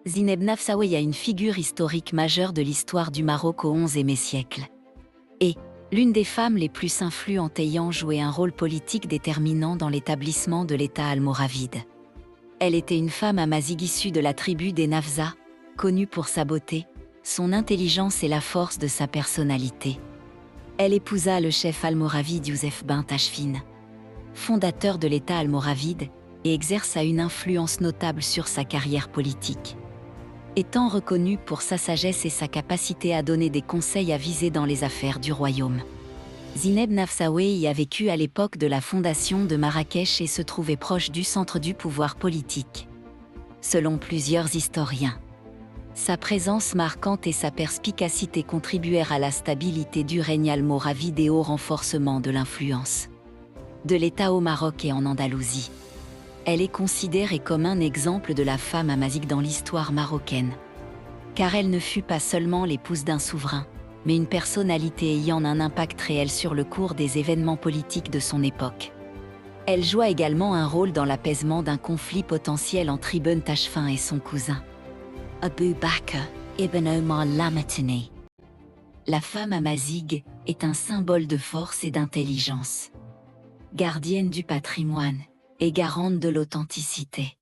Zineb Nafsaoui est une figure historique majeure de l'histoire du Maroc au XIe siècle. Et l'une des femmes les plus influentes ayant joué un rôle politique déterminant dans l'établissement de l'État almoravide. Elle était une femme amazigh issue de la tribu des Nafza, connue pour sa beauté, son intelligence et la force de sa personnalité. Elle épousa le chef almoravide Youssef ben Tachfin, fondateur de l'État almoravide, et exerça une influence notable sur sa carrière politique. Étant reconnue pour sa sagesse et sa capacité à donner des conseils avisés dans les affaires du royaume. Zineb Nafsaoui y a vécu à l'époque de la fondation de Marrakech et se trouvait proche du centre du pouvoir politique. Selon plusieurs historiens, sa présence marquante et sa perspicacité contribuèrent à la stabilité du règne almoravide et au renforcement de l'influence de l'État au Maroc et en Andalousie. Elle est considérée comme un exemple de la femme amazigh dans l'histoire marocaine, car elle ne fut pas seulement l'épouse d'un souverain, mais une personnalité ayant un impact réel sur le cours des événements politiques de son époque. Elle joua également un rôle dans l'apaisement d'un conflit potentiel entre Ibn Tachfin et son cousin, Abu Bakr ibn Omar Lamatani. La femme amazigh est un symbole de force et d'intelligence, gardienne du patrimoine et garante de l'authenticité.